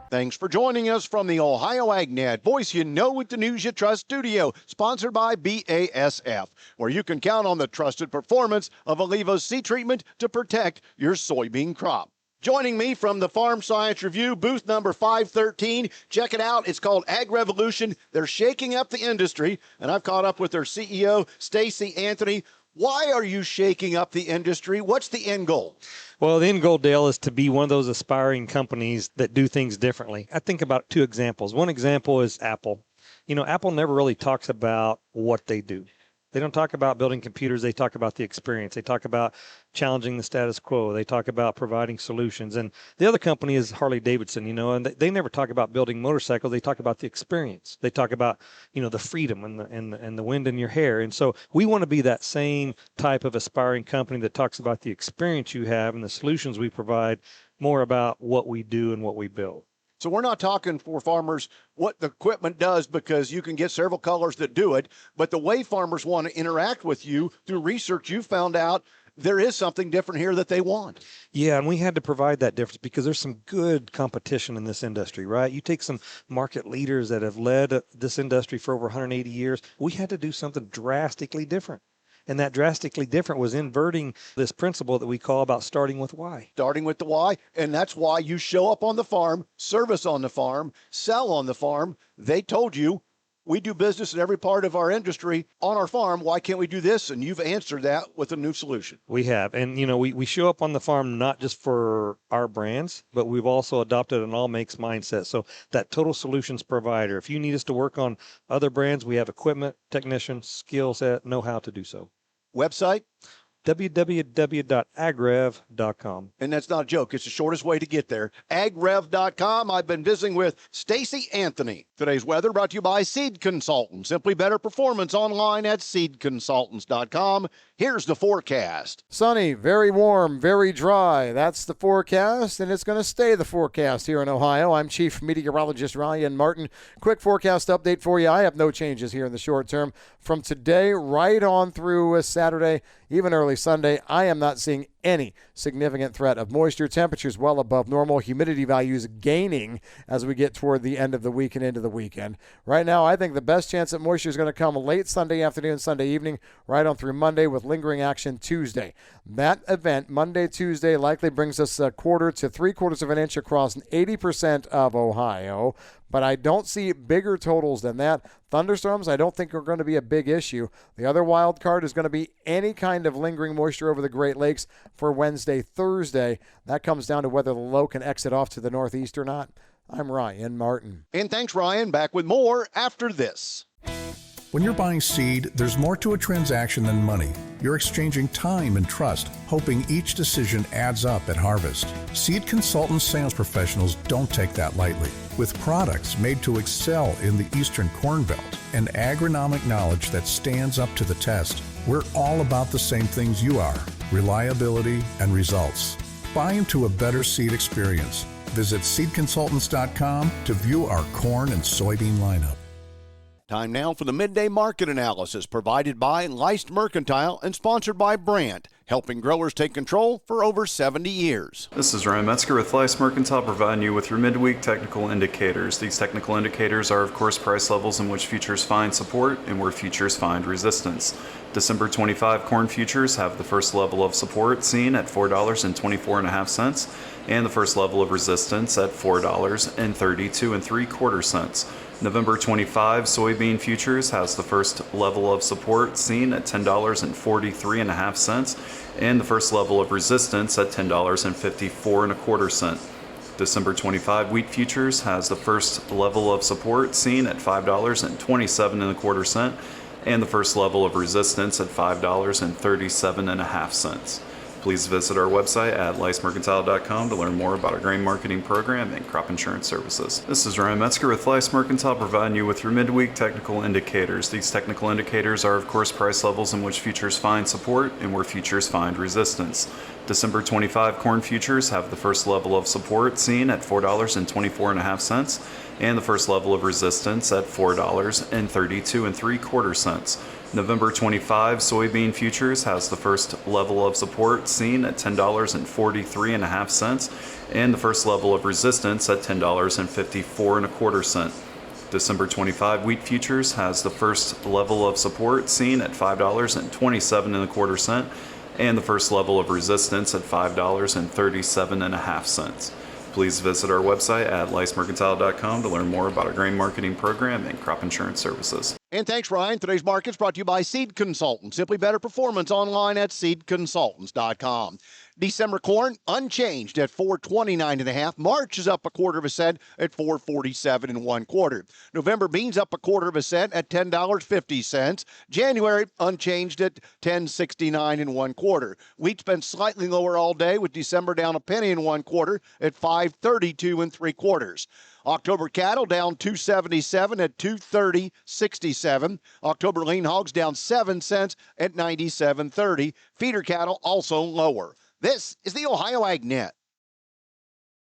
Thanks for joining us from the Ohio AgNet Voice You Know with the News You Trust studio, sponsored by BASF, where you can count on the trusted performance of Allevo's seed treatment to protect your soybean crop. Joining me from the Farm Science Review, booth number 513. Check it out. It's called Ag Revolution. They're shaking up the industry, and I've caught up with their CEO, Stacy Anthony. Why are you shaking up the industry? What's the end goal? Well, the end goal, Dale, is to be one of those aspiring companies that do things differently. I think about two examples. One example is Apple. Apple never really talks about what they do. They don't talk about building computers. They talk about the experience. They talk about challenging the status quo. They talk about providing solutions. And the other company is Harley Davidson, and they never talk about building motorcycles. They talk about the experience. They talk about, the freedom and the wind in your hair. And so we want to be that same type of aspiring company that talks about the experience you have and the solutions we provide, more about what we do and what we build. So we're not talking for farmers what the equipment does, because you can get several colors that do it, but the way farmers want to interact with you through research, you found out there is something different here that they want. Yeah, and we had to provide that difference because there's some good competition in this industry, right? You take some market leaders that have led this industry for over 180 years. We had to do something drastically different. And that drastically different was inverting this principle that we call about starting with why. Starting with the why, and that's why you show up on the farm, service on the farm, sell on the farm. They told you, we do business in every part of our industry on our farm. Why can't we do this? And you've answered that with a new solution. We have. And, we show up on the farm not just for our brands, but we've also adopted an all makes mindset. So that total solutions provider, if you need us to work on other brands, we have equipment, technicians, skill set, know how to do so. Website? www.agrev.com. And that's not a joke. It's the shortest way to get there. agrev.com. I've been visiting with Stacy Anthony. Today's weather brought to you by Seed Consultants. Simply better performance online at seedconsultants.com. Here's the forecast. Sunny, very warm, very dry. That's the forecast, and it's going to stay the forecast here in Ohio. I'm Chief Meteorologist Ryan Martin. Quick forecast update for you. I have no changes here in the short term. From today right on through Saturday, even early Sunday, I am not seeing any significant threat of moisture. Temperatures well above normal. Humidity values gaining as we get toward the end of the week and into the weekend. Right now, I think the best chance that moisture is going to come late Sunday afternoon, Sunday evening, right on through Monday, with lingering action Tuesday. That event, Monday, Tuesday, likely brings us a quarter to 3/4 of an inch across 80% of Ohio. But I don't see bigger totals than that. Thunderstorms, I don't think are going to be a big issue. The other wild card is going to be any kind of lingering moisture over the Great Lakes for Wednesday, Thursday. That comes down to whether the low can exit off to the northeast or not. I'm Ryan Martin. And thanks, Ryan. Back with more after this. When you're buying seed, there's more to a transaction than money. You're exchanging time and trust, hoping each decision adds up at harvest. Seed Consultants sales professionals don't take that lightly. With products made to excel in the Eastern Corn Belt and agronomic knowledge that stands up to the test, we're all about the same things you are: reliability and results. Buy into a better seed experience. Visit seedconsultants.com to view our corn and soybean lineup. Time now for the midday market analysis provided by Leist Mercantile and sponsored by Brandt, helping growers take control for over 70 years. This is Ryan Metzger with Leist Mercantile, providing you with your midweek technical indicators. These technical indicators are, of course, price levels in which futures find support and where futures find resistance. December 25 corn futures have the first level of support seen at $4.24.5 and the first level of resistance at $4.3275. November 25 soybean futures has the first level of support seen at $10.43.5 and the first level of resistance at $10.5425. December 25 wheat futures has the first level of support seen at $5.2725 and the first level of resistance at $5.37.5. Please visit our website at leistmercantile.com to learn more about our grain marketing program and crop insurance services. This is Ryan Metzger with Leist Mercantile, providing you with your midweek technical indicators. These technical indicators are, of course, price levels in which futures find support and where futures find resistance. December 25 corn futures have the first level of support seen at $4.24.5 and the first level of resistance at $4.3275. November 25 soybean futures has the first level of support seen at $10.43.5 and the first level of resistance at $10.54.25. December 25 wheat futures has the first level of support seen at $5.27.25 and the first level of resistance at $5.37.5. Please visit our website at licemercantile.com to learn more about our grain marketing program and crop insurance services. And thanks, Ryan. Today's market's brought to you by Seed Consultants. Simply better performance online at seedconsultants.com. December corn unchanged at $4.29.5. March is up a quarter of a cent at $4.47 1/4. November beans up a quarter of a cent at $10.50. January unchanged at $10.69 1/4. Wheat's been slightly lower all day, with December down a penny 1/4 at $5.32 3/4. October cattle down 277 at 230.67. October lean hogs down 7 cents at 97.30. Feeder cattle also lower. This is the Ohio AgNet.